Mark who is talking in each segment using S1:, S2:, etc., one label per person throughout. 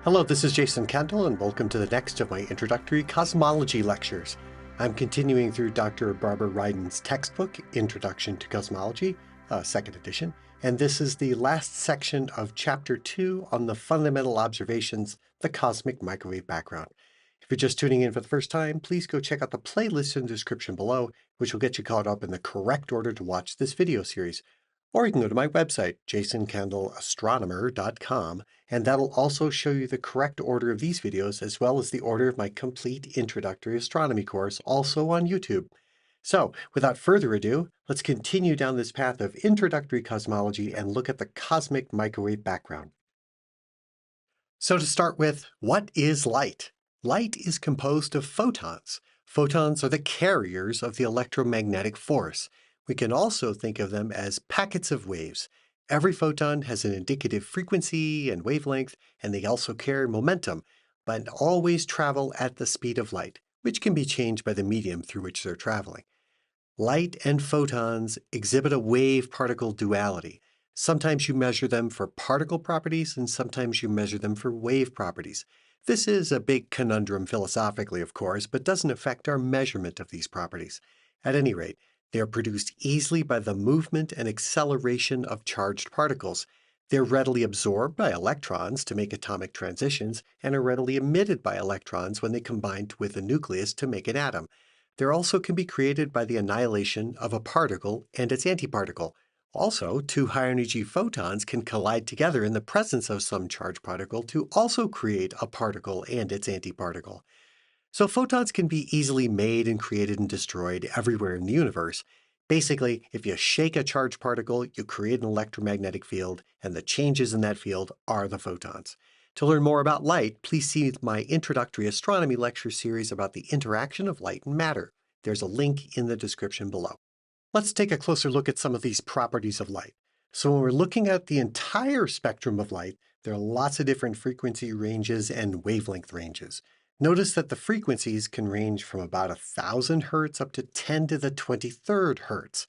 S1: Hello, this is Jason Kendall, and welcome to the next of my Introductory Cosmology lectures. I'm continuing through Dr. Barbara Ryden's textbook, Introduction to Cosmology, second edition, and this is the last section of Chapter 2 on the fundamental observations, the cosmic microwave background. If you're just tuning in for the first time, please go check out the playlist in the description below, which will get you caught up in the correct order to watch this video series. Or you can go to my website, jasonkendallastronomer.com, and that'll also show you the correct order of these videos, as well as the order of my complete introductory astronomy course, also on YouTube. So, without further ado, let's continue down this path of introductory cosmology and look at the cosmic microwave background. So to start with, what is light? Light is composed of photons. Photons are the carriers of the electromagnetic force. We can also think of them as packets of waves. Every photon has an indicative frequency and wavelength, and they also carry momentum, but always travel at the speed of light, which can be changed by the medium through which they're traveling. Light and photons exhibit a wave-particle duality. Sometimes you measure them for particle properties, and sometimes you measure them for wave properties. This is a big conundrum philosophically, of course, but doesn't affect our measurement of these properties. At any rate, they are produced easily by the movement and acceleration of charged particles. They're readily absorbed by electrons to make atomic transitions, and are readily emitted by electrons when they combine with a nucleus to make an atom. They also can be created by the annihilation of a particle and its antiparticle. Also, two high-energy photons can collide together in the presence of some charged particle to also create a particle and its antiparticle. So photons can be easily made and created and destroyed everywhere in the universe. Basically, if you shake a charged particle, you create an electromagnetic field, and the changes in that field are the photons. To learn more about light, please see my Introductory Astronomy lecture series about the interaction of light and matter. There's a link in the description below. Let's take a closer look at some of these properties of light. So when we're looking at the entire spectrum of light, there are lots of different frequency ranges and wavelength ranges. Notice that the frequencies can range from about 1,000 Hz up to 10 to the 23rd Hz.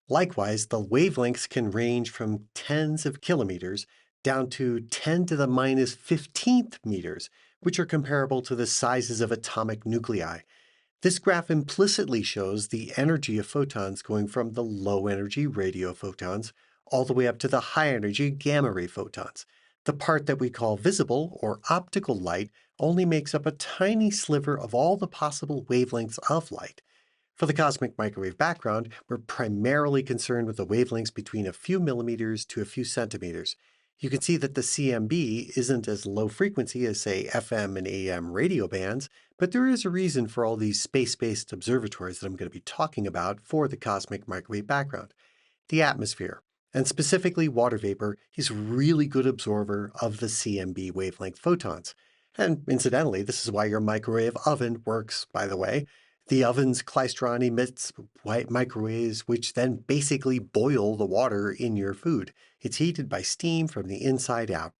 S1: Likewise, the wavelengths can range from tens of kilometers down to 10 to the minus 15th meters, which are comparable to the sizes of atomic nuclei. This graph implicitly shows the energy of photons going from the low-energy radio photons all the way up to the high-energy gamma-ray photons. The part that we call visible or optical light only makes up a tiny sliver of all the possible wavelengths of light. For the cosmic microwave background, we're primarily concerned with the wavelengths between a few millimeters to a few centimeters. You can see that the CMB isn't as low frequency as, say, FM and AM radio bands, but there is a reason for all these space-based observatories that I'm going to be talking about for the cosmic microwave background. The atmosphere, and specifically water vapor, is a really good absorber of the CMB wavelength photons. And incidentally, this is why your microwave oven works, by the way. The oven's klystron emits white microwaves, which then basically boil the water in your food. It's heated by steam from the inside out.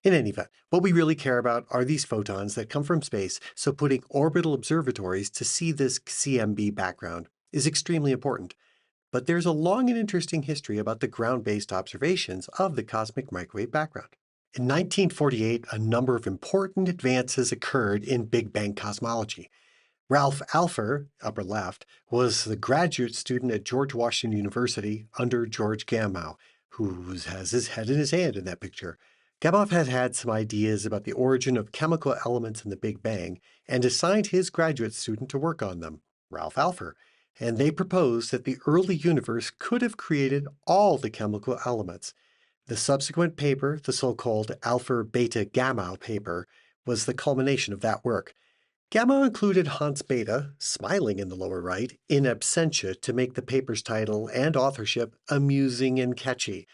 S1: In any event, what we really care about are these photons that come from space, so putting orbital observatories to see this CMB background is extremely important. But there's a long and interesting history about the ground-based observations of the cosmic microwave background. In 1948, a number of important advances occurred in Big Bang cosmology. Ralph Alpher, upper left, was the graduate student at George Washington University under George Gamow, who has his head in his hand in that picture. Gamow had had some ideas about the origin of chemical elements in the Big Bang and assigned his graduate student to work on them, Ralph Alpher, and they proposed that the early universe could have created all the chemical elements. The subsequent paper, the so-called Alpher-Beta-Gamow paper, was the culmination of that work. Gamow included Hans Bethe, smiling in the lower right, in absentia to make the paper's title and authorship amusing and catchy.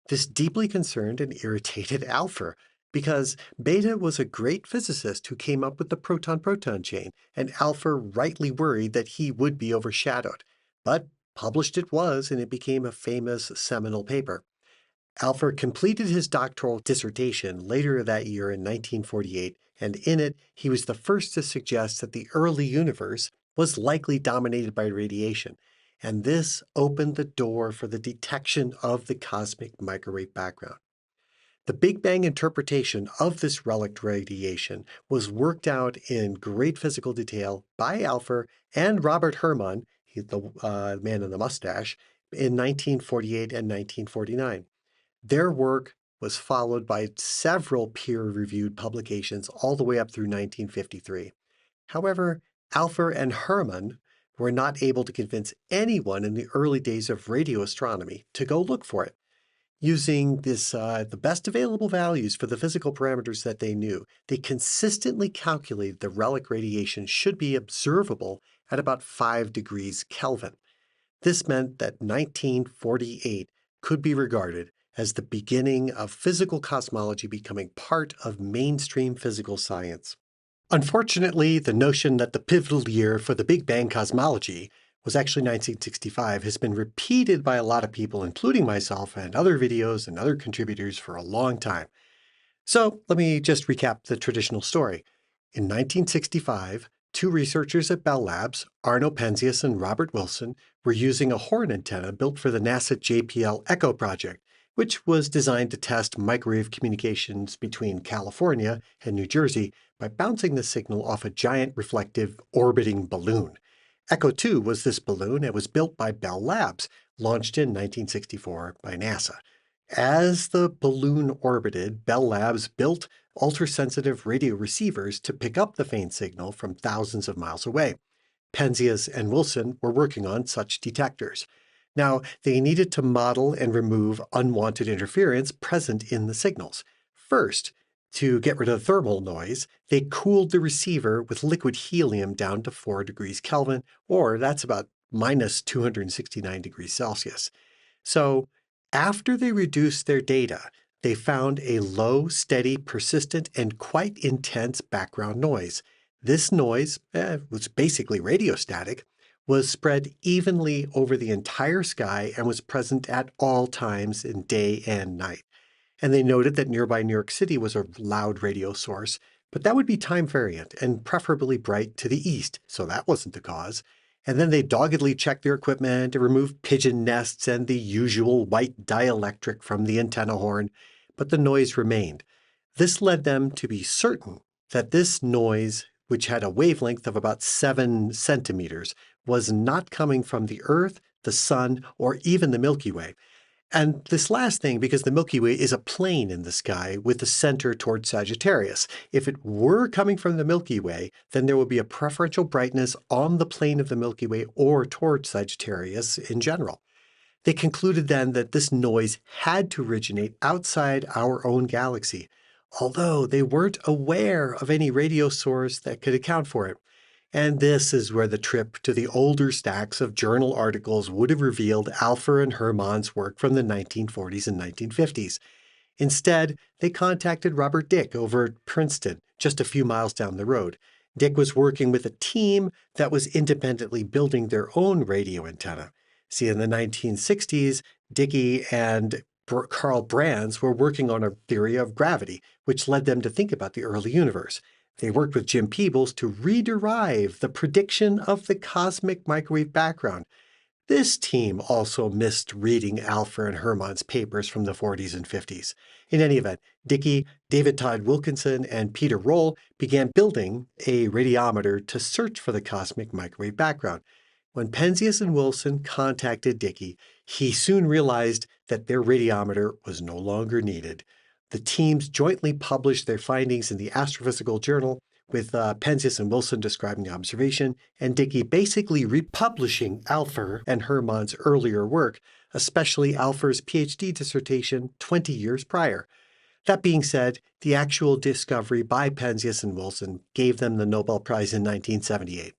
S1: This deeply concerned and irritated Alpher, because Bethe was a great physicist who came up with the proton-proton chain, and Alpher rightly worried that he would be overshadowed. But published it was, and it became a famous seminal paper. Alpher completed his doctoral dissertation later that year in 1948, and in it he was the first to suggest that the early universe was likely dominated by radiation, and this opened the door for the detection of the cosmic microwave background. The Big Bang interpretation of this relic radiation was worked out in great physical detail by Alpher and Robert Hermann, he's the man in the mustache, in 1948 and 1949. Their work was followed by several peer-reviewed publications all the way up through 1953. However, Alpher and Hermann were not able to convince anyone in the early days of radio astronomy to go look for it. Using the best available values for the physical parameters that they knew, they consistently calculated the relic radiation should be observable at about 5 degrees Kelvin. This meant that 1948 could be regarded as the beginning of physical cosmology becoming part of mainstream physical science. Unfortunately, the notion that the pivotal year for the Big Bang cosmology was actually 1965 has been repeated by a lot of people, including myself and other videos and other contributors for a long time. So let me just recap the traditional story. In 1965, two researchers at Bell Labs, Arno Penzias and Robert Wilson, were using a horn antenna built for the NASA JPL ECHO project, which was designed to test microwave communications between California and New Jersey by bouncing the signal off a giant reflective orbiting balloon. ECHO 2 was this balloon. It was built by Bell Labs, launched in 1964 by NASA. As the balloon orbited, Bell Labs built ultra-sensitive radio receivers to pick up the faint signal from thousands of miles away. Penzias and Wilson were working on such detectors. Now, they needed to model and remove unwanted interference present in the signals. First, to get rid of the thermal noise, they cooled the receiver with liquid helium down to 4 degrees Kelvin, or that's about minus 269 degrees Celsius. So, after they reduced their data, they found a low, steady, persistent, and quite intense background noise. This noise, was basically radiostatic, was spread evenly over the entire sky and was present at all times in day and night. And they noted that nearby New York City was a loud radio source, but that would be time variant and preferably bright to the east, so that wasn't the cause. And then they doggedly checked their equipment to remove pigeon nests and the usual white dielectric from the antenna horn, but the noise remained. This led them to be certain that this noise, which had a wavelength of about 7 centimeters, was not coming from the Earth, the Sun, or even the Milky Way. And this last thing, because the Milky Way is a plane in the sky with the center towards Sagittarius. If it were coming from the Milky Way, then there would be a preferential brightness on the plane of the Milky Way or towards Sagittarius in general. They concluded then that this noise had to originate outside our own galaxy, although they weren't aware of any radio source that could account for it. And this is where the trip to the older stacks of journal articles would have revealed Alpher and Hermann's work from the 1940s and 1950s. Instead, they contacted Robert Dick over at Princeton, just a few miles down the road. Dick was working with a team that was independently building their own radio antenna. See, in the 1960s, Dickey and Carl Brands were working on a theory of gravity, which led them to think about the early universe. They worked with Jim Peebles to rederive the prediction of the cosmic microwave background. This team also missed reading Alpher and Hermann's papers from the 40s and 50s. In any event, Dickey, David Todd Wilkinson, and Peter Roll began building a radiometer to search for the cosmic microwave background. When Penzias and Wilson contacted Dickey, he soon realized that their radiometer was no longer needed. The teams jointly published their findings in the Astrophysical Journal, with Penzias and Wilson describing the observation, and Dickey basically republishing Alpher and Hermann's earlier work, especially Alpher's PhD dissertation 20 years prior. That being said, the actual discovery by Penzias and Wilson gave them the Nobel Prize in 1978.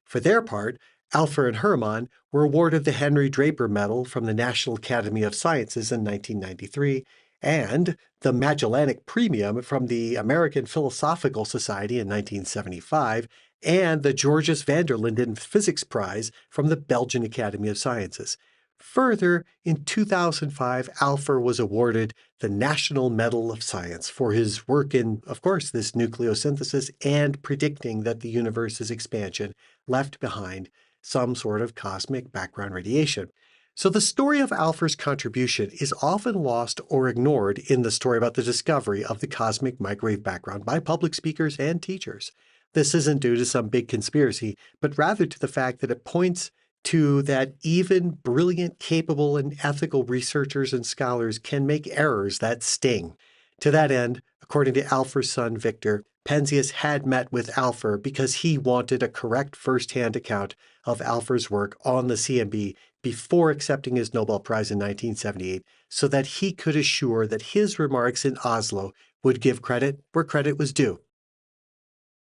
S1: For their part, Alpher and Hermann were awarded the Henry Draper Medal from the National Academy of Sciences in 1993, and the Magellanic Premium from the American Philosophical Society in 1975, and the Georges van der Linden Physics Prize from the Belgian Academy of Sciences. Further, in 2005, Alpher was awarded the National Medal of Science for his work in, of course, this nucleosynthesis and predicting that the universe's expansion left behind some sort of cosmic background radiation. So the story of Alpher's contribution is often lost or ignored in the story about the discovery of the cosmic microwave background by public speakers and teachers. This isn't due to some big conspiracy, but rather to the fact that it points to that even brilliant, capable, and ethical researchers and scholars can make errors that sting. To that end, according to Alpher's son Victor, Penzias had met with Alpher because he wanted a correct first-hand account of Alpher's work on the CMB before accepting his Nobel Prize in 1978, so that he could assure that his remarks in Oslo would give credit where credit was due.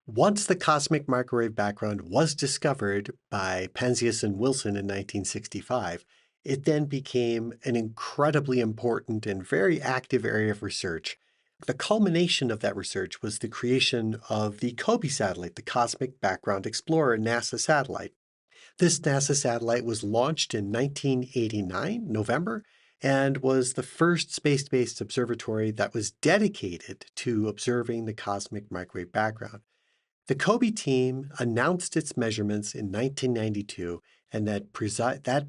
S1: Once the cosmic microwave background was discovered by Penzias and Wilson in 1965, it then became an incredibly important and very active area of research. The culmination of that research was the creation of the COBE satellite, the Cosmic Background Explorer NASA satellite. This NASA satellite was launched in 1989, November, and was the first space-based observatory that was dedicated to observing the cosmic microwave background. The COBE team announced its measurements in 1992, and that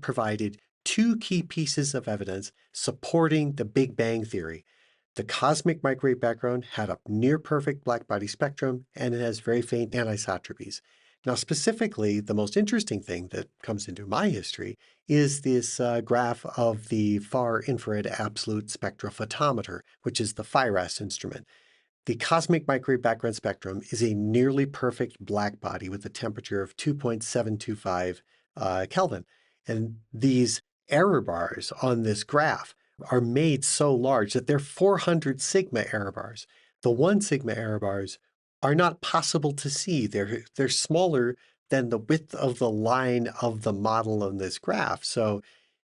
S1: provided two key pieces of evidence supporting the Big Bang theory. The cosmic microwave background had a near-perfect blackbody spectrum, and it has very faint anisotropies. Now, specifically, the most interesting thing that comes into my history is this graph of the far infrared absolute spectrophotometer, which is the FIRAS instrument. The cosmic microwave background spectrum is a nearly perfect blackbody with a temperature of 2.725 Kelvin. And these error bars on this graph are made so large that they're 400 sigma error bars. The 1 sigma error bars are not possible to see. They're smaller than the width of the line of the model on this graph. So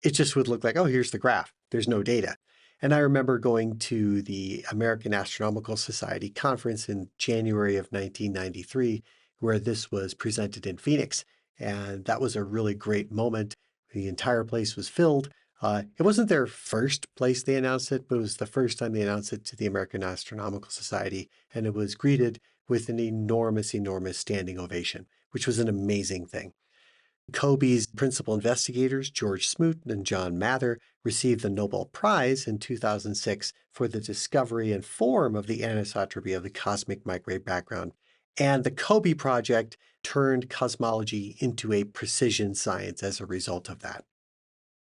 S1: it just would look like, oh, here's the graph. There's no data. And I remember going to the American Astronomical Society conference in January of 1993, where this was presented in Phoenix. And that was a really great moment. The entire place was filled. It wasn't their first place they announced it, but it was the first time they announced it to the American Astronomical Society. And it was greeted with an enormous, enormous standing ovation, which was an amazing thing. COBE's principal investigators, George Smoot and John Mather, received the Nobel Prize in 2006 for the discovery and form of the anisotropy of the cosmic microwave background. And the COBE project turned cosmology into a precision science as a result of that.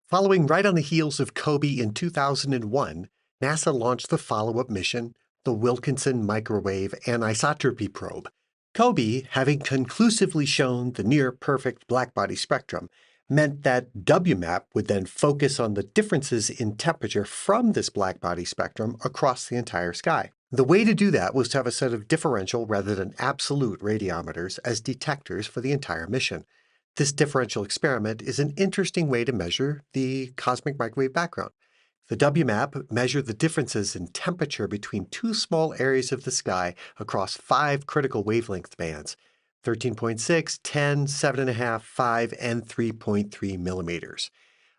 S1: Following right on the heels of COBE in 2001, NASA launched the follow-up mission, the Wilkinson Microwave Anisotropy Probe. COBE, having conclusively shown the near-perfect blackbody spectrum, meant that Wmap would then focus on the differences in temperature from this blackbody spectrum across the entire sky. The way to do that was to have a set of differential rather than absolute radiometers as detectors for the entire mission. This differential experiment is an interesting way to measure the cosmic microwave background. The Wmap measured the differences in temperature between two small areas of the sky across 5 critical wavelength bands, 13.6, 10, 7.5, 5, and 3.3 millimeters.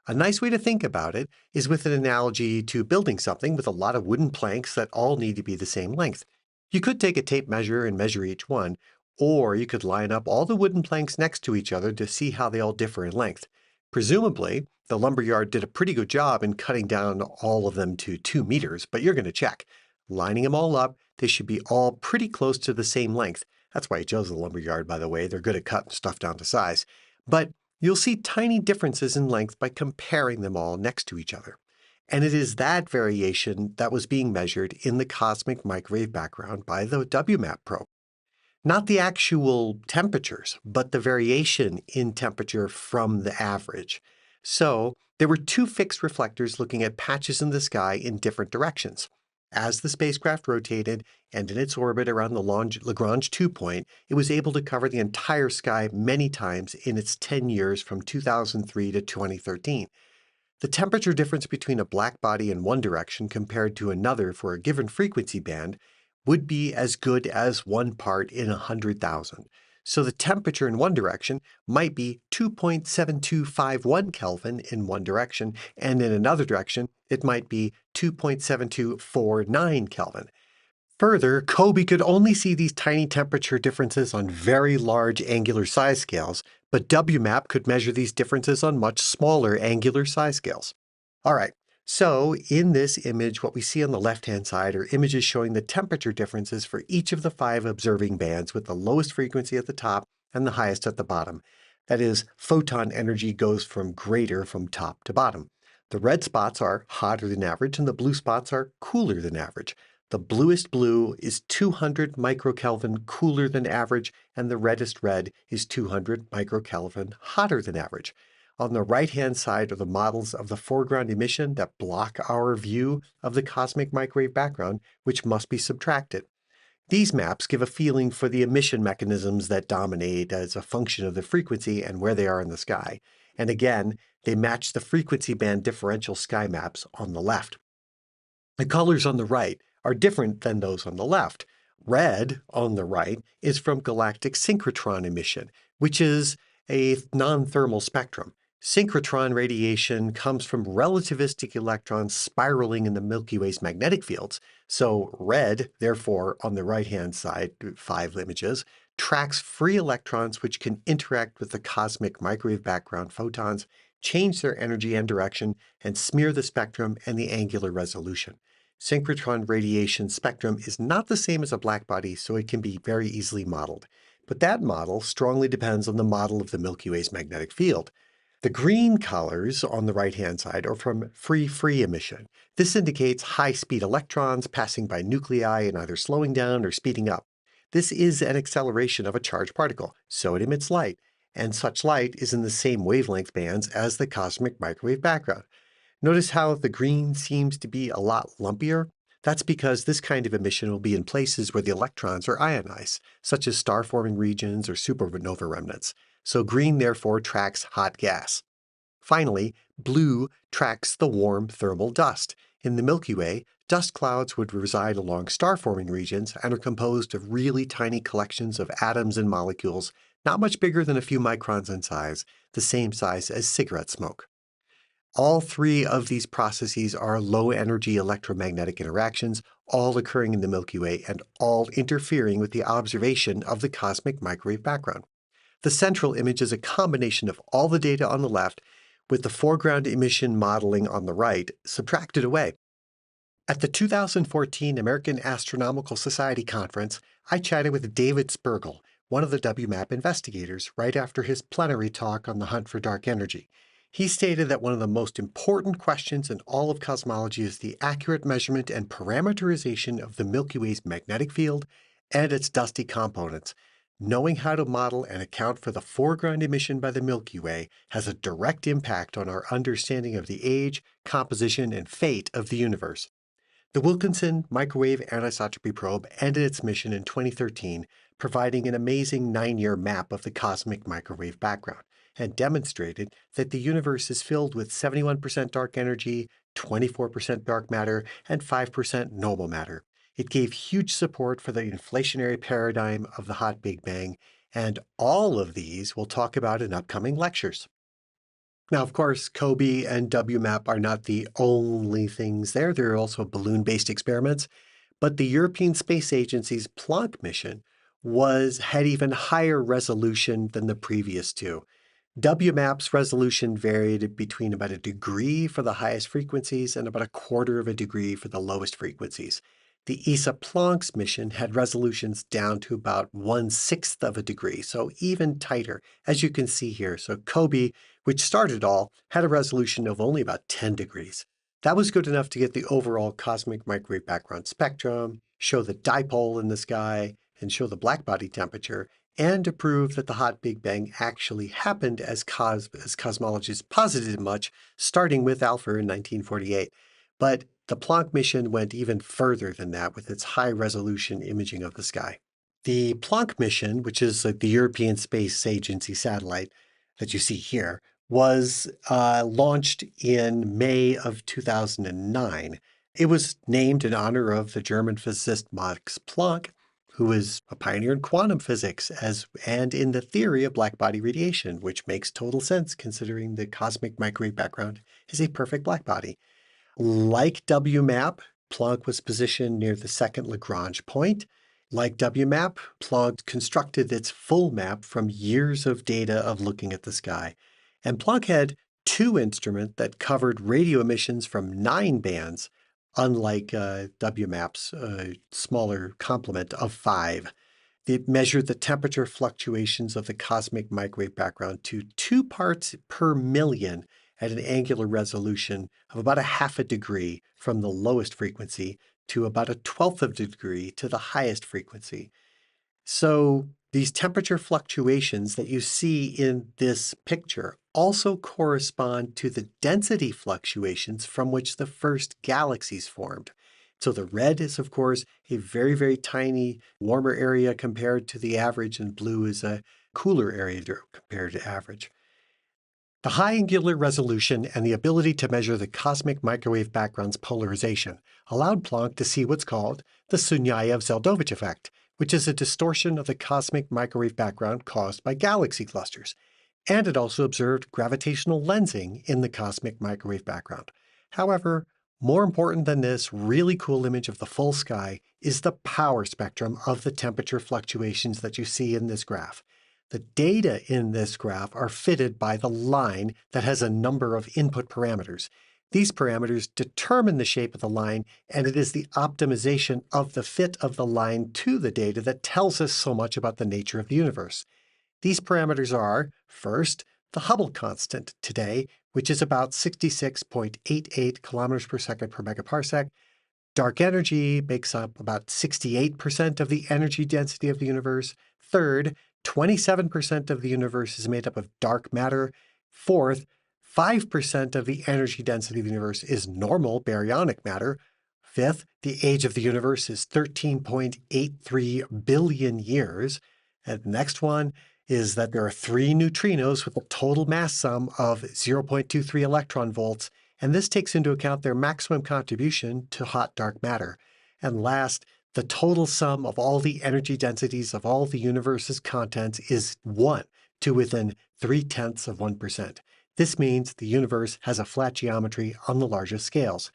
S1: A nice way to think about it is with an analogy to building something with a lot of wooden planks that all need to be the same length. You could take a tape measure and measure each one, or you could line up all the wooden planks next to each other to see how they all differ in length. Presumably, the lumberyard did a pretty good job in cutting down all of them to 2 meters, but you're going to check. Lining them all up, they should be all pretty close to the same length. That's why you chose the lumberyard, by the way. They're good at cutting stuff down to size. But you'll see tiny differences in length by comparing them all next to each other. And it is that variation that was being measured in the cosmic microwave background by the Wmap probe. Not the actual temperatures, but the variation in temperature from the average. So there were 2 fixed reflectors looking at patches in the sky in different directions. As the spacecraft rotated and in its orbit around the Lagrange 2 point, it was able to cover the entire sky many times in its 10 years from 2003 to 2013. The temperature difference between a black body in one direction compared to another for a given frequency band would be as good as 1 part in 100,000. So the temperature in one direction might be 2.7251 Kelvin in one direction, and in another direction, it might be 2.7249 Kelvin. Further, COBE could only see these tiny temperature differences on very large angular size scales, But Wmap could measure these differences on much smaller angular size scales. All right, so in this image, what we see on the left-hand side are images showing the temperature differences for each of the 5 observing bands, with the lowest frequency at the top and the highest at the bottom. That is, photon energy goes from greater from top to bottom. The red spots are hotter than average and the blue spots are cooler than average. The bluest blue is 200 microkelvin cooler than average, and the reddest red is 200 microkelvin hotter than average. On the right-hand side are the models of the foreground emission that block our view of the cosmic microwave background, which must be subtracted. These maps give a feeling for the emission mechanisms that dominate as a function of the frequency and where they are in the sky. And again, they match the frequency band differential sky maps on the left. The colors on the right are different than those on the left. Red on the right is from galactic synchrotron emission, which is a non-thermal spectrum. Synchrotron radiation comes from relativistic electrons spiraling in the Milky Way's magnetic fields. So red, therefore, on the right-hand side, 5 images, tracks free electrons which can interact with the cosmic microwave background photons, change their energy and direction, and smear the spectrum and the angular resolution. Synchrotron radiation spectrum is not the same as a blackbody, so it can be very easily modeled. But that model strongly depends on the model of the Milky Way's magnetic field. The green colors on the right-hand side are from free emission. This indicates high-speed electrons passing by nuclei and either slowing down or speeding up. This is an acceleration of a charged particle, so it emits light, and such light is in the same wavelength bands as the cosmic microwave background. Notice how the green seems to be a lot lumpier? That's because this kind of emission will be in places where the electrons are ionized, such as star-forming regions or supernova remnants. So green therefore tracks hot gas. Finally, blue tracks the warm thermal dust. In the Milky Way, dust clouds would reside along star-forming regions and are composed of really tiny collections of atoms and molecules, not much bigger than a few microns in size, the same size as cigarette smoke. All 3 of these processes are low-energy electromagnetic interactions, all occurring in the Milky Way and all interfering with the observation of the cosmic microwave background. The central image is a combination of all the data on the left with the foreground emission modeling on the right subtracted away. At the 2014 American Astronomical Society conference, I chatted with David Spergel, one of the Wmap investigators, right after his plenary talk on the hunt for dark energy. He stated that one of the most important questions in all of cosmology is the accurate measurement and parameterization of the Milky Way's magnetic field and its dusty components. Knowing how to model and account for the foreground emission by the Milky Way has a direct impact on our understanding of the age, composition, and fate of the universe. The Wilkinson Microwave Anisotropy Probe ended its mission in 2013, providing an amazing 9-year map of the cosmic microwave background, and demonstrated that the universe is filled with 71% dark energy, 24% dark matter, and 5% normal matter. It gave huge support for the inflationary paradigm of the hot Big Bang, and all of these we'll talk about in upcoming lectures. Now, of course, COBE and Wmap are not the only things there. There are also balloon-based experiments, but the European Space Agency's Planck mission had even higher resolution than the previous 2. Wmap's resolution varied between about a degree for the highest frequencies and about 1/4 of a degree for the lowest frequencies. The ESA Planck's mission had resolutions down to about 1/6 of a degree, so even tighter, as you can see here. So COBE, which started all, had a resolution of only about 10 degrees. That was good enough to get the overall cosmic microwave background spectrum, show the dipole in the sky, and show the blackbody temperature, and to prove that the hot Big Bang actually happened as cosmologists posited much, starting with Alpha in 1948. But the Planck mission went even further than that with its high-resolution imaging of the sky. The Planck mission, which is the European Space Agency satellite that you see here, was launched in May of 2009. It was named in honor of the German physicist Max Planck, who is a pioneer in quantum physics and in the theory of blackbody radiation, which makes total sense considering the cosmic microwave background is a perfect blackbody. Like Wmap, Planck was positioned near the second Lagrange point. Like Wmap, Planck constructed its full map from years of data of looking at the sky. And Planck had two instruments that covered radio emissions from 9 bands, unlike Wmap's smaller complement of 5. It measured the temperature fluctuations of the cosmic microwave background to 2 parts per million at an angular resolution of about a half a degree from the lowest frequency to about a twelfth of a degree to the highest frequency. So these temperature fluctuations that you see in this picture also correspond to the density fluctuations from which the first galaxies formed. So the red is, of course, a very, very tiny, warmer area compared to the average, and blue is a cooler area compared to average. The high angular resolution and the ability to measure the cosmic microwave background's polarization allowed Planck to see what's called the Sunyaev-Zeldovich effect, which is a distortion of the cosmic microwave background caused by galaxy clusters. And it also observed gravitational lensing in the cosmic microwave background. However, more important than this really cool image of the full sky is the power spectrum of the temperature fluctuations that you see in this graph. The data in this graph are fitted by the line that has a number of input parameters. These parameters determine the shape of the line, and it is the optimization of the fit of the line to the data that tells us so much about the nature of the universe. These parameters are, first, the Hubble constant today, which is about 66.88 kilometers per second per megaparsec. Dark energy makes up about 68% of the energy density of the universe. Third, 27% of the universe is made up of dark matter. Fourth, 5% of the energy density of the universe is normal baryonic matter. Fifth, the age of the universe is 13.83 billion years. And the next one is that there are 3 neutrinos with a total mass sum of 0.23 electron volts, and this takes into account their maximum contribution to hot dark matter. And last, the total sum of all the energy densities of all the universe's contents is 1 to within 0.3%. This means the universe has a flat geometry on the largest scales.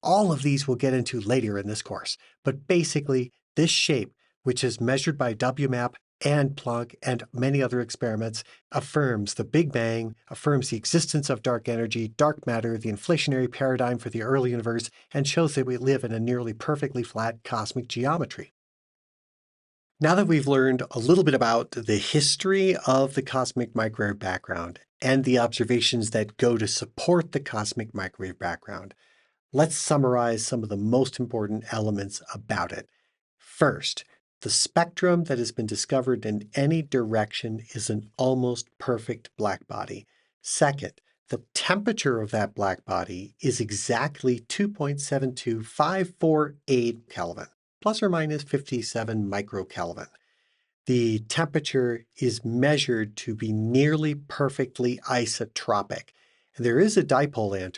S1: All of these we'll get into later in this course, but basically this shape, which is measured by Wmap and Planck and many other experiments, affirms the Big Bang, affirms the existence of dark energy, dark matter, the inflationary paradigm for the early universe, and shows that we live in a nearly perfectly flat cosmic geometry. Now that we've learned a little bit about the history of the cosmic microwave background and the observations that go to support the cosmic microwave background, let's summarize some of the most important elements about it. First, the spectrum that has been discovered in any direction is an almost perfect black body. Second, the temperature of that black body is exactly 2.72548 Kelvin, plus or minus 57 microkelvin. The temperature is measured to be nearly perfectly isotropic. There is a dipole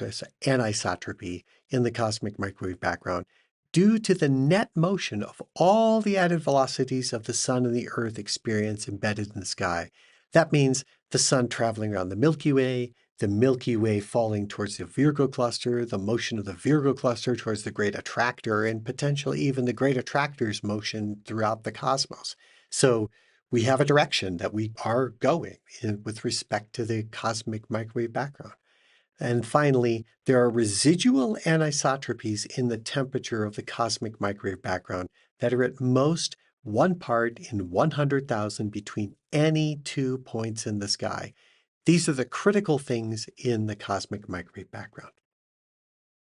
S1: anisotropy in the cosmic microwave background due to the net motion of all the added velocities of the Sun and the Earth experience embedded in the sky. That means the Sun traveling around the Milky Way falling towards the Virgo cluster, the motion of the Virgo cluster towards the Great Attractor, and potentially even the Great Attractor's motion throughout the cosmos. So we have a direction that we are going with respect to the cosmic microwave background. And finally, there are residual anisotropies in the temperature of the cosmic microwave background that are at most 1 part in 100,000 between any 2 points in the sky. These are the critical things in the cosmic microwave background.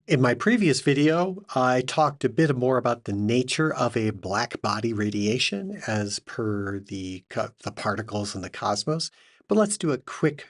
S1: In my previous video, I talked a bit more about the nature of a black body radiation as per the particles in the cosmos, but let's do a quick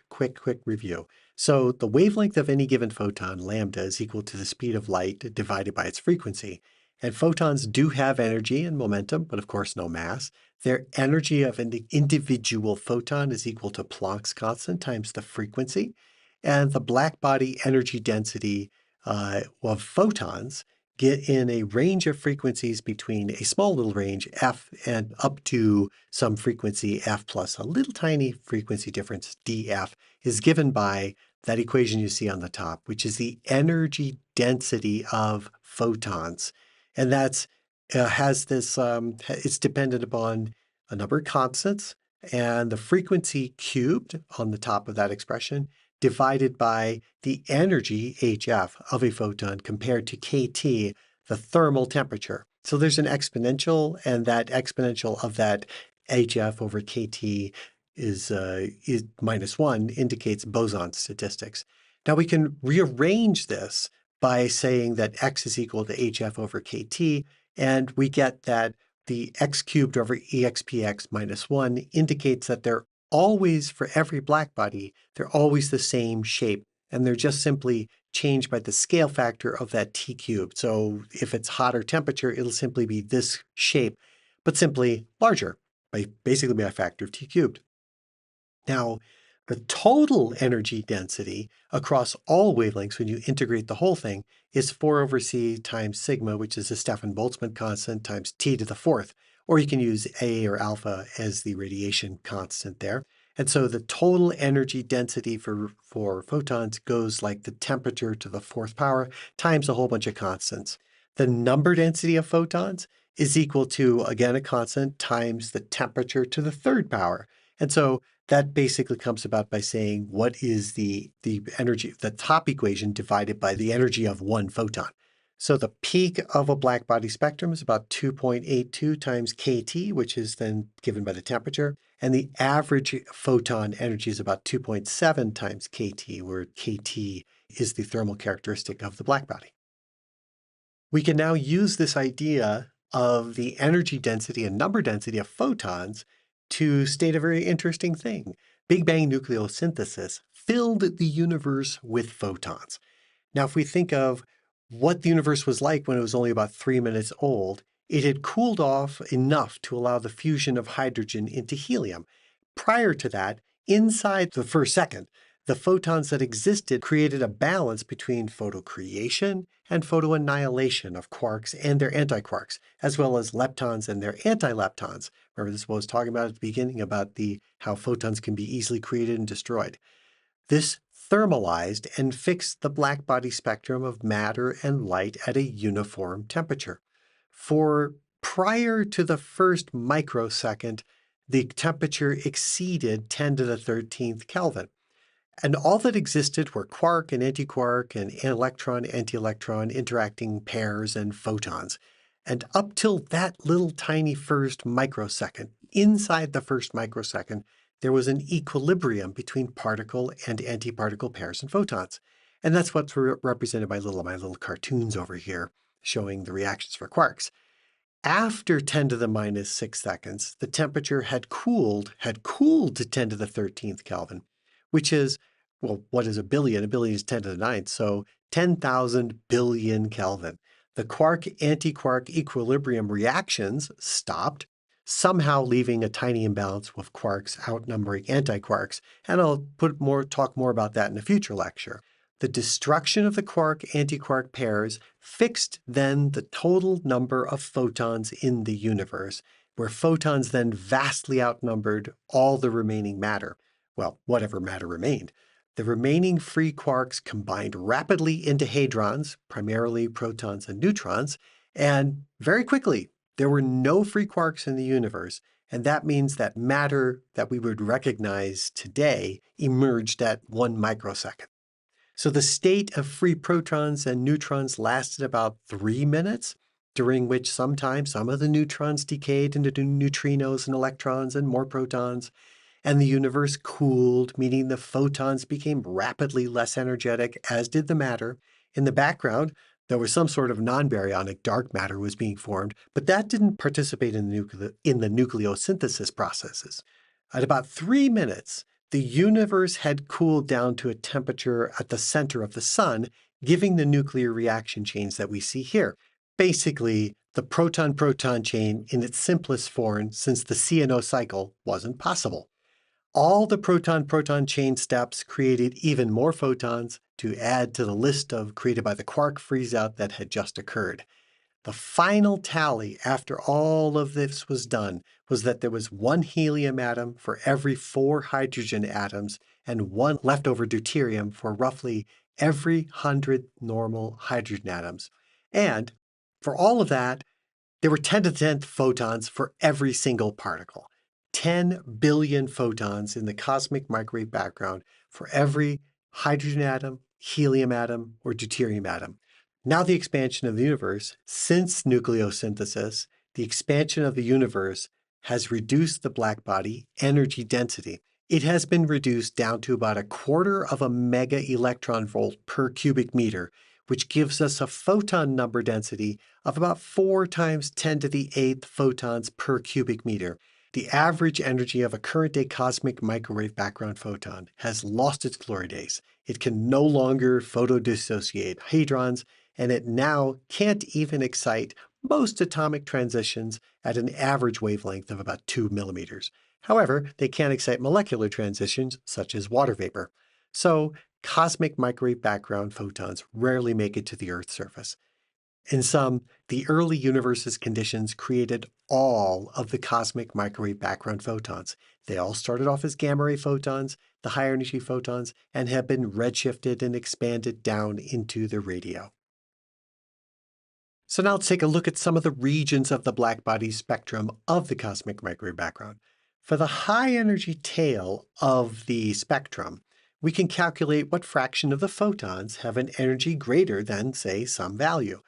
S1: review. So the wavelength of any given photon, lambda, is equal to the speed of light divided by its frequency. And photons do have energy and momentum, but of course no mass. Their energy of an individual photon is equal to Planck's constant times the frequency. And the black body energy density of photons get in a range of frequencies between a small little range, f, and up to some frequency f plus a little tiny frequency difference, df, is given by that equation you see on the top, which is the energy density of photons. And that's has this, it's dependent upon a number of constants and the frequency cubed on the top of that expression divided by the energy, HF, of a photon compared to KT, the thermal temperature. So there's an exponential, and that exponential of that HF over KT is -1, indicates boson statistics. Now we can rearrange this by saying that X is equal to HF over KT, and we get that the X cubed over EXPX -1 indicates that they're always, for every blackbody, they're always the same shape, and they're just simply changed by the scale factor of that T cubed. So if it's hotter temperature, it'll simply be this shape, but simply larger, basically by a factor of T cubed. Now, the total energy density across all wavelengths when you integrate the whole thing is 4 over c times sigma, which is the Stefan-Boltzmann constant, times t to the fourth. Or you can use A or alpha as the radiation constant there. And so the total energy density for photons goes like the temperature to the fourth power times a whole bunch of constants. The number density of photons is equal to, again, a constant times the temperature to the third power. And so that basically comes about by saying what is the energy, the top equation divided by the energy of one photon. So the peak of a blackbody spectrum is about 2.82 times kT, which is then given by the temperature. And the average photon energy is about 2.7 times kT, where kT is the thermal characteristic of the blackbody. We can now use this idea of the energy density and number density of photons to state a very interesting thing. Big Bang nucleosynthesis filled the universe with photons. Now, if we think of what the universe was like when it was only about 3 minutes old, it had cooled off enough to allow the fusion of hydrogen into helium. Prior to that, inside the first second, the photons that existed created a balance between photocreation and photoannihilation of quarks and their antiquarks, as well as leptons and their antileptons. Remember, this is what I was talking about at the beginning about how photons can be easily created and destroyed. This thermalized and fixed the blackbody spectrum of matter and light at a uniform temperature. For prior to the first microsecond, the temperature exceeded 10 to the 13th Kelvin. And all that existed were quark and antiquark and electron, anti-electron interacting pairs and photons. And up till that little tiny first microsecond, inside the first microsecond, there was an equilibrium between particle and antiparticle pairs and photons. And that's what's represented by my little cartoons over here, showing the reactions for quarks. After 10 to the -6 seconds, the temperature had cooled to 10 to the 13th Kelvin, which is, well, what is a billion? A billion is 10 to the 9th, so 10,000 billion Kelvin. The quark-antiquark equilibrium reactions stopped, somehow leaving a tiny imbalance with quarks outnumbering antiquarks, and I'll talk more about that in a future lecture. The destruction of the quark-antiquark pairs fixed then the total number of photons in the universe, where photons then vastly outnumbered all the remaining matter. Well, whatever matter remained. The remaining free quarks combined rapidly into hadrons, primarily protons and neutrons, and very quickly, there were no free quarks in the universe, and that means that matter that we would recognize today emerged at 1 microsecond. So the state of free protons and neutrons lasted about 3 minutes, during which sometimes some of the neutrons decayed into neutrinos and electrons and more protons, and the universe cooled, meaning the photons became rapidly less energetic, as did the matter. In the background, there was some sort of non-baryonic dark matter was being formed, but that didn't participate in the nucleosynthesis processes. At about 3 minutes, the universe had cooled down to a temperature at the center of the sun, giving the nuclear reaction chains that we see here. Basically, the proton-proton chain in its simplest form, since the CNO cycle wasn't possible. All the proton-proton chain steps created even more photons to add to the list created by the quark freeze-out that had just occurred. The final tally after all of this was done was that there was 1 helium atom for every 4 hydrogen atoms and 1 leftover deuterium for roughly every 100 normal hydrogen atoms. And for all of that, There were 10 to the 10th photons for every single particle. 10 billion photons in the cosmic microwave background for every hydrogen atom, helium atom, or deuterium atom. Now the expansion of the universe, since nucleosynthesis, the expansion of the universe has reduced the black body energy density. It has been reduced down to about 1/4 of a mega electron volt per cubic meter, which gives us a photon number density of about 4 times 10 to the 8th photons per cubic meter. The average energy of a current day cosmic microwave background photon has lost its glory days. It can no longer photodissociate hadrons, and it now can't even excite most atomic transitions at an average wavelength of about 2 millimeters. However, they can excite molecular transitions such as water vapor. So, cosmic microwave background photons rarely make it to the Earth's surface. In sum, the early universe's conditions created all of the cosmic microwave background photons. They all started off as gamma ray photons, the higher energy photons, and have been redshifted and expanded down into the radio. So now let's take a look at some of the regions of the blackbody spectrum of the cosmic microwave background. For the high energy tail of the spectrum, we can calculate what fraction of the photons have an energy greater than, say, some value.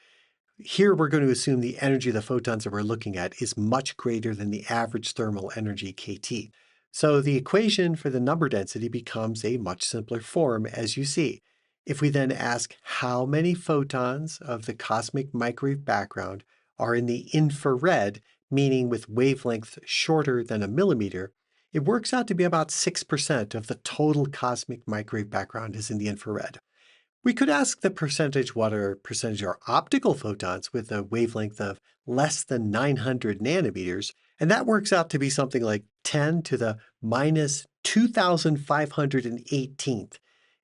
S1: Here we're going to assume the energy of the photons that we're looking at is much greater than the average thermal energy kT. So the equation for the number density becomes a much simpler form, as you see. If we then ask how many photons of the cosmic microwave background are in the infrared, meaning with wavelengths shorter than a millimeter, it works out to be about 6% of the total cosmic microwave background is in the infrared. We could ask the percentage what are percentage are optical photons with a wavelength of less than 900 nanometers, and that works out to be something like 10 to the minus 2518th.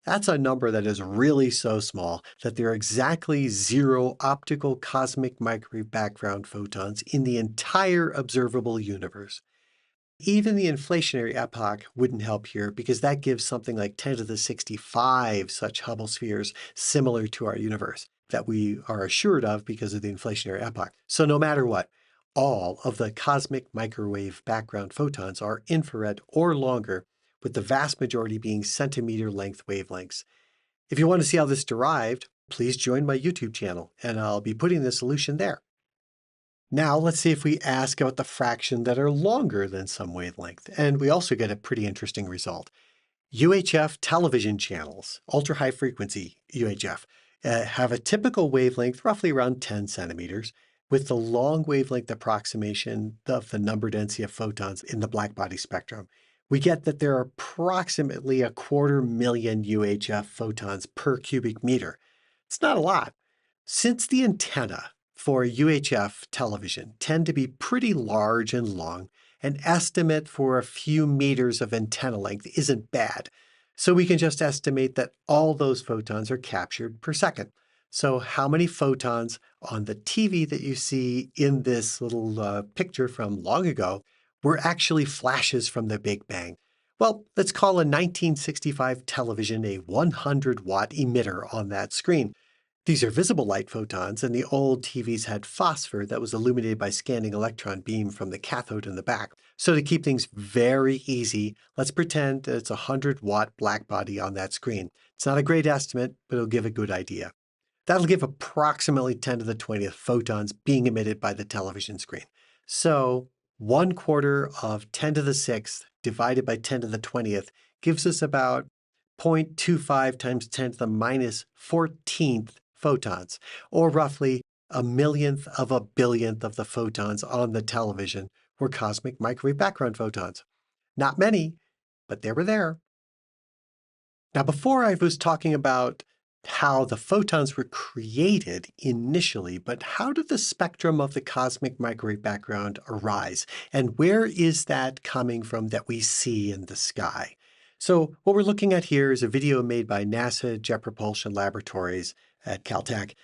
S1: That's a number that is really so small that there are exactly 0 optical cosmic microwave background photons in the entire observable universe. Even the inflationary epoch wouldn't help here because that gives something like 10 to the 65 such Hubble spheres similar to our universe that we are assured of because of the inflationary epoch. So no matter what, all of the cosmic microwave background photons are infrared or longer, with the vast majority being centimeter length wavelengths. If you want to see how this derived, please join my YouTube channel and I'll be putting the solution there. Now let's see if we ask about the fraction that are longer than some wavelength, and we also get a pretty interesting result. UHF television channels, ultra-high frequency UHF, have a typical wavelength roughly around 10 centimeters, with the long wavelength approximation of the number density of photons in the blackbody spectrum. We get that there are approximately 250,000 UHF photons per cubic meter. It's not a lot. Since the antenna for UHF television tend to be pretty large and long, an estimate for a few meters of antenna length isn't bad. So we can just estimate that all those photons are captured per second. So how many photons on the TV that you see in this little picture from long ago were actually flashes from the Big Bang? Well, let's call a 1965 television a 100-watt emitter on that screen. These are visible light photons, and the old TVs had phosphor that was illuminated by scanning electron beam from the cathode in the back. So to keep things very easy, let's pretend that it's a 100-watt blackbody on that screen. It's not a great estimate, but it'll give a good idea. That'll give approximately 10 to the 20th photons being emitted by the television screen. So 1/4 of 10 to the 6th divided by 10 to the 20th gives us about 0.25 times 10 to the minus 14th photons, or roughly a millionth of a billionth of the photons on the television were cosmic microwave background photons. Not many, but they were there. Now, before I was talking about how the photons were created initially, but how did the spectrum of the cosmic microwave background arise? And where is that coming from that we see in the sky? So what we're looking at here is a video made by NASA Jet Propulsion Laboratories at Caltech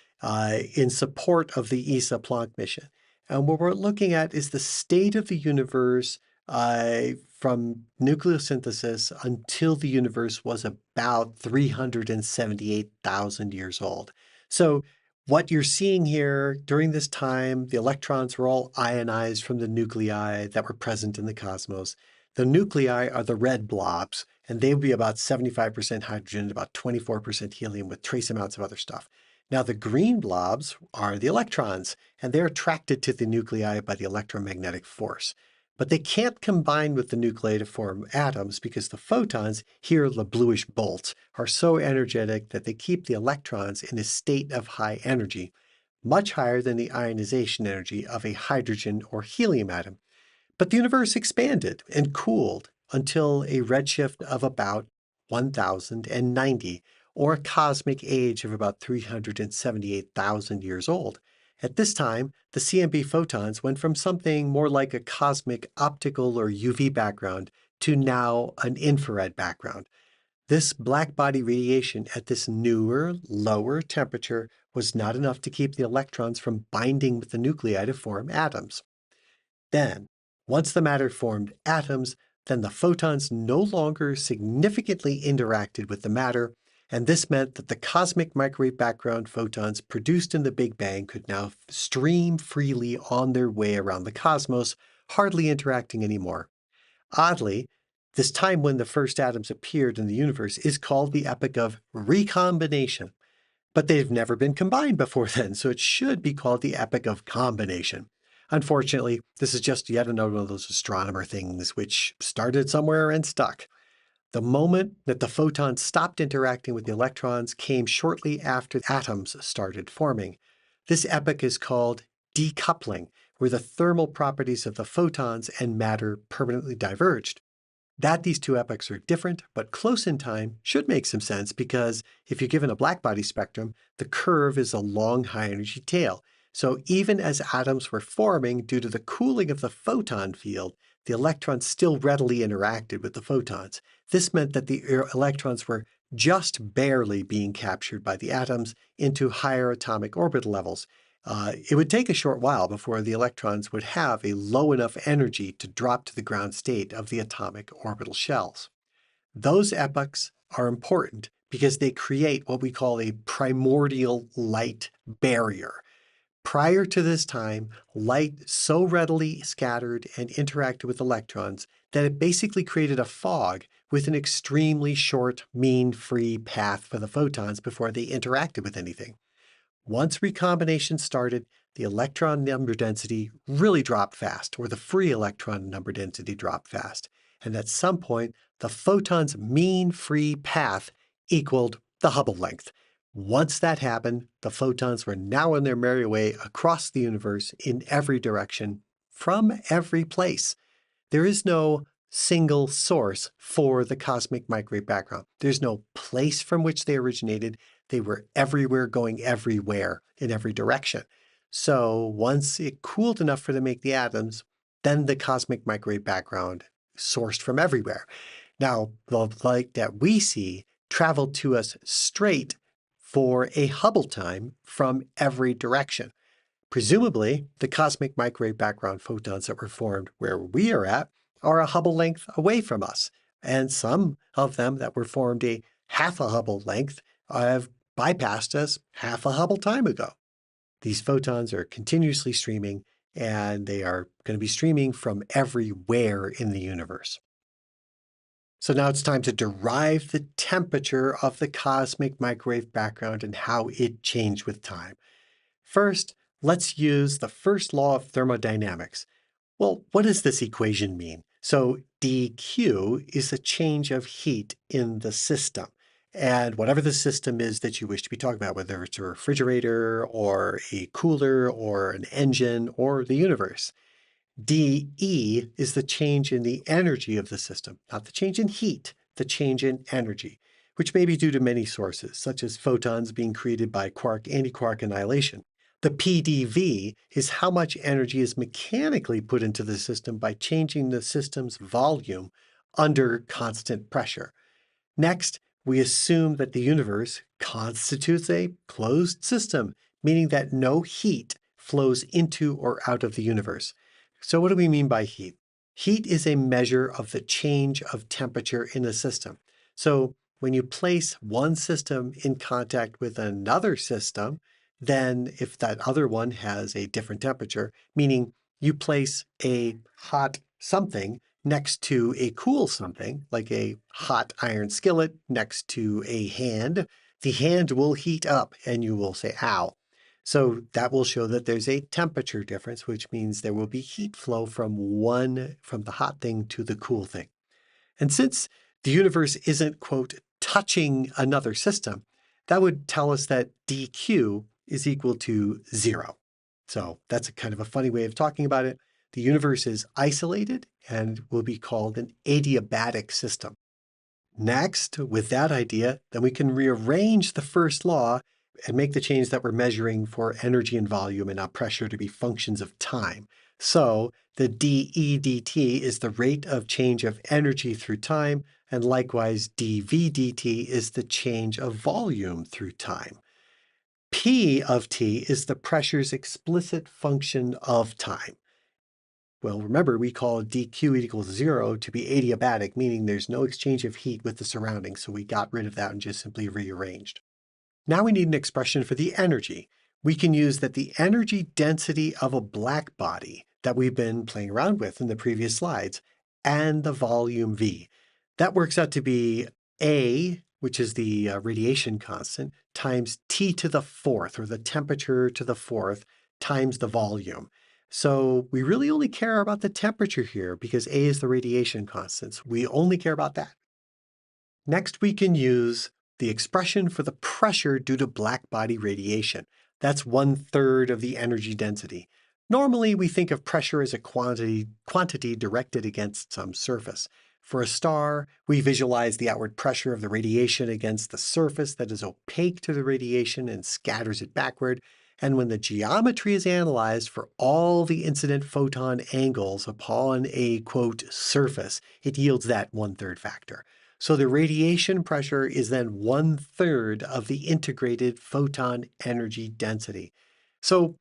S1: in support of the ESA Planck mission. And what we're looking at is the state of the universe from nucleosynthesis until the universe was about 378,000 years old. So What you're seeing here during this time, the electrons were all ionized from the nuclei that were present in the cosmos. The nuclei are the red blobs, and they would be about 75% hydrogen, about 24% helium with trace amounts of other stuff. Now, the green blobs are the electrons, and they're attracted to the nuclei by the electromagnetic force. But they can't combine with the nuclei to form atoms because the photons, here the bluish bolts, are so energetic that they keep the electrons in a state of high energy, much higher than the ionization energy of a hydrogen or helium atom. But the universe expanded and cooled until a redshift of about 1090, or a cosmic age of about 378,000 years old. At this time, the CMB photons went from something more like a cosmic optical or UV background to now an infrared background. This black body radiation at this newer, lower temperature was not enough to keep the electrons from binding with the nuclei to form atoms. Then, once the matter formed atoms, then the photons no longer significantly interacted with the matter, and this meant that the cosmic microwave background photons produced in the Big Bang could now stream freely on their way around the cosmos, hardly interacting anymore. Oddly, this time when the first atoms appeared in the universe is called the epoch of recombination. But they've never been combined before then, so it should be called the epoch of combination. Unfortunately, this is just yet another one of those astronomer things which started somewhere and stuck. The moment that the photons stopped interacting with the electrons came shortly after atoms started forming. This epoch is called decoupling, where the thermal properties of the photons and matter permanently diverged. That these two epochs are different but close in time should make some sense because if you're given a blackbody spectrum, the curve is a long high-energy tail. So even as atoms were forming due to the cooling of the photon field, the electrons still readily interacted with the photons. This meant that the electrons were just barely being captured by the atoms into higher atomic orbital levels. It would take a short while before the electrons would have a low enough energy to drop to the ground state of the atomic orbital shells. Those epochs are important because they create what we call a primordial light barrier. Prior to this time, light so readily scattered and interacted with electrons that it basically created a fog with an extremely short mean-free path for the photons before they interacted with anything. Once recombination started, the electron number density really dropped fast, or the free electron number density dropped fast. And at some point, the photon's mean free path equaled the Hubble length. Once that happened, the photons were now on their merry way across the universe in every direction, from every place. There is no single source for the cosmic microwave background. There's no place from which they originated. They were everywhere, going everywhere in every direction. So once it cooled enough for them to make the atoms, then the cosmic microwave background sourced from everywhere. Now, the light that we see traveled to us straight for a Hubble time from every direction. Presumably, the cosmic microwave background photons that were formed where we are at are a Hubble length away from us, and some of them that were formed a half a Hubble length have bypassed us half a Hubble time ago. These photons are continuously streaming, and they are going to be streaming from everywhere in the universe. So now it's time to derive the temperature of the cosmic microwave background and how it changed with time. First, let's use the first law of thermodynamics. Well, what does this equation mean? So dq is a change of heat in the system. And whatever the system is that you wish to be talking about, whether it's a refrigerator or a cooler or an engine or the universe. dE is the change in the energy of the system, not the change in heat, the change in energy, which may be due to many sources, such as photons being created by quark-antiquark annihilation. The PDV is how much energy is mechanically put into the system by changing the system's volume under constant pressure. Next, we assume that the universe constitutes a closed system, meaning that no heat flows into or out of the universe. So what do we mean by heat? Heat is a measure of the change of temperature in a system. So when you place one system in contact with another system, than if that other one has a different temperature, meaning you place a hot something next to a cool something, like a hot iron skillet next to a hand, the hand will heat up and you will say, ow. So that will show that there's a temperature difference, which means there will be heat flow from the hot thing to the cool thing. And since the universe isn't, quote, touching another system, that would tell us that dq is equal to 0. So that's a kind of a funny way of talking about it. The universe is isolated and will be called an adiabatic system. Next, with that idea, then we can rearrange the first law and make the change that we're measuring for energy and volume and not pressure to be functions of time. So the dE dt is the rate of change of energy through time, and likewise dV dt is the change of volume through time. P of t is the pressure's explicit function of time. Well, remember, we call dq equals 0 to be adiabatic, meaning there's no exchange of heat with the surroundings, so we got rid of that and just simply rearranged. Now we need an expression for the energy. We can use that the energy density of a black body that we've been playing around with in the previous slides, and the volume V. That works out to be A, which is the radiation constant, times T to the fourth, or the temperature to the fourth, times the volume. So we really only care about the temperature here because A is the radiation constant. So we only care about that. Next, we can use the expression for the pressure due to black body radiation. That's 1/3 of the energy density. Normally, we think of pressure as a quantity directed against some surface. For a star, we visualize the outward pressure of the radiation against the surface that is opaque to the radiation and scatters it backward. And when the geometry is analyzed for all the incident photon angles upon a, quote, surface, it yields that 1/3 factor. So the radiation pressure is then 1/3 of the integrated photon energy density. So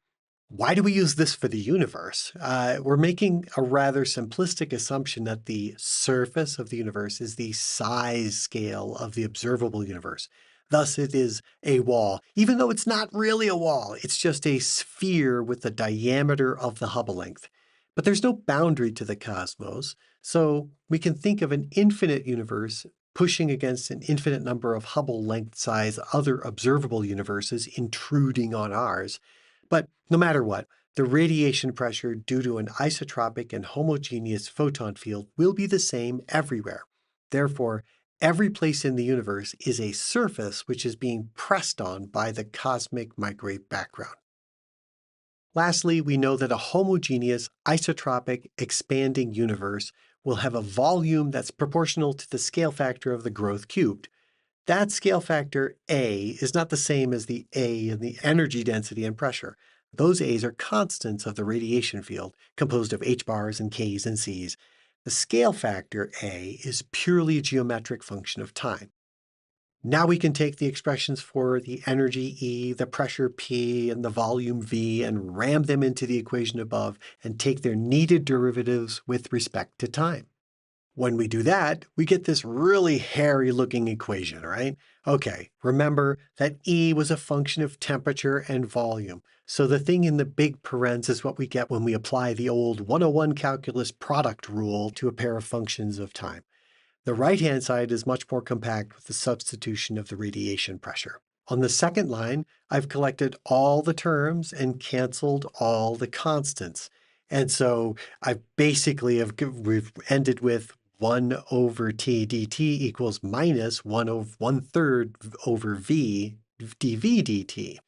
S1: why do we use this for the universe? We're making a rather simplistic assumption that the surface of the universe is the size scale of the observable universe. Thus, it is a wall, even though it's not really a wall. It's just a sphere with the diameter of the Hubble length. But there's no boundary to the cosmos, so we can think of an infinite universe pushing against an infinite number of Hubble length size other observable universes intruding on ours. But no matter what, the radiation pressure due to an isotropic and homogeneous photon field will be the same everywhere. Therefore, every place in the universe is a surface which is being pressed on by the cosmic microwave background. Lastly, we know that a homogeneous, isotropic, expanding universe will have a volume that's proportional to the scale factor of the growth cubed. That scale factor, A, is not the same as the A in the energy density and pressure. Those A's are constants of the radiation field, composed of H bars and K's and C's. The scale factor, A, is purely a geometric function of time. Now we can take the expressions for the energy E, the pressure P, and the volume V and ram them into the equation above and take their needed derivatives with respect to time. When we do that, we get this really hairy-looking equation, right? Okay, remember that E was a function of temperature and volume. So the thing in the big parens is what we get when we apply the old 101 calculus product rule to a pair of functions of time. The right-hand side is much more compact with the substitution of the radiation pressure. On the second line, I've collected all the terms and canceled all the constants. And so we've ended with 1/t dt equals minus 1/3 over v dv dt.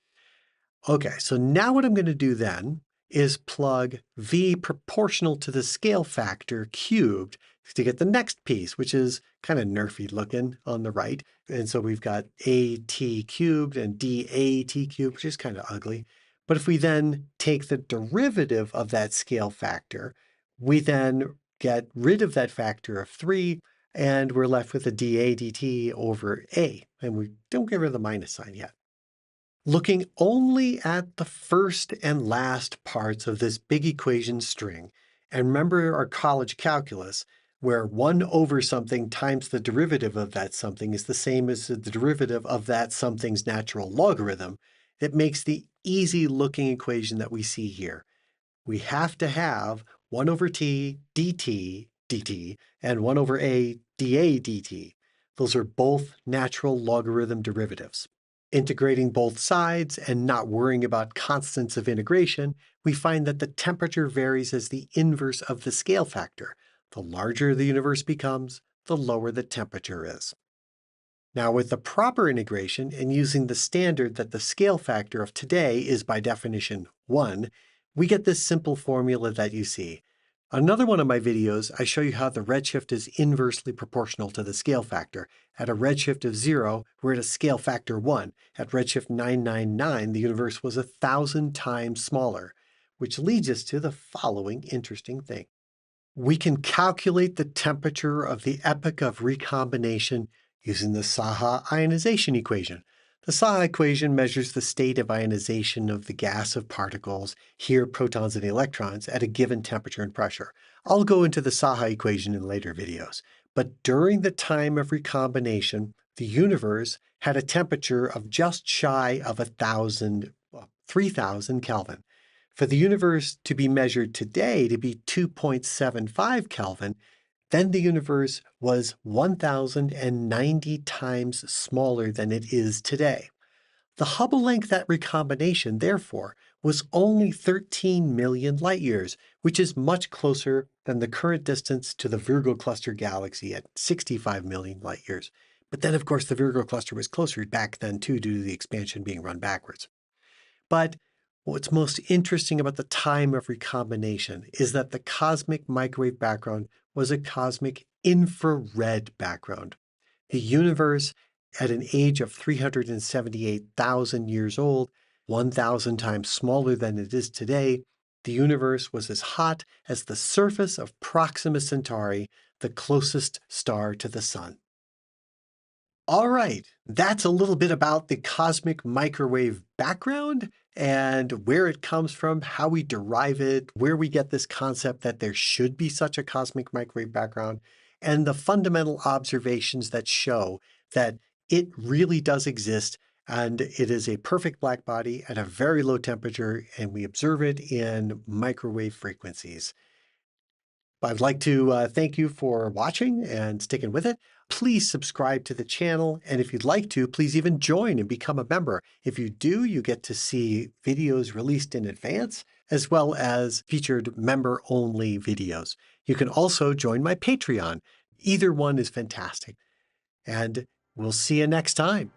S1: Okay, so now what I'm going to do then is plug v proportional to the scale factor cubed to get the next piece, which is kind of nerfy looking on the right. And so we've got at cubed and dat cubed, which is kind of ugly. But if we then take the derivative of that scale factor, we then get rid of that factor of 3, and we're left with a dA dt over a. And we don't get rid of the minus sign yet. Looking only at the first and last parts of this big equation string, and remember our college calculus, where 1 over something times the derivative of that something is the same as the derivative of that something's natural logarithm, it makes the easy-looking equation that we see here. We have to have 1 over t dt dt and 1 over a dA dt. Those are both natural logarithm derivatives. Integrating both sides and not worrying about constants of integration, we find that the temperature varies as the inverse of the scale factor. The larger the universe becomes, the lower the temperature is. Now, with the proper integration and using the standard that the scale factor of today is by definition 1, we get this simple formula that you see. Another one of my videos, I show you how the redshift is inversely proportional to the scale factor. At a redshift of 0, we're at a scale factor 1. At redshift 999, the universe was 1,000 times smaller, which leads us to the following interesting thing. We can calculate the temperature of the epoch of recombination using the Saha ionization equation. The Saha equation measures the state of ionization of the gas of particles, here protons and electrons, at a given temperature and pressure. I'll go into the Saha equation in later videos. But during the time of recombination, the universe had a temperature of just shy of 3,000 Kelvin. For the universe to be measured today to be 2.75 Kelvin, then the universe was 1,090 times smaller than it is today. The Hubble length at recombination, therefore, was only 13 million light years, which is much closer than the current distance to the Virgo cluster galaxy at 65 million light years. But then, of course, the Virgo cluster was closer back then too, due to the expansion being run backwards. But what's most interesting about the time of recombination is that the cosmic microwave background was a cosmic infrared background. The universe, at an age of 378,000 years old, 1,000 times smaller than it is today, the universe was as hot as the surface of Proxima Centauri, the closest star to the Sun. All right, that's a little bit about the cosmic microwave background and where it comes from, how we derive it, where we get this concept that there should be such a cosmic microwave background, and the fundamental observations that show that it really does exist and it is a perfect black body at a very low temperature, and we observe it in microwave frequencies. I'd like to thank you for watching and sticking with it. Please subscribe to the channel, and if you'd like to, please even join and become a member. If you do, you get to see videos released in advance, as well as featured member-only videos. You can also join my Patreon. Either one is fantastic. And we'll see you next time.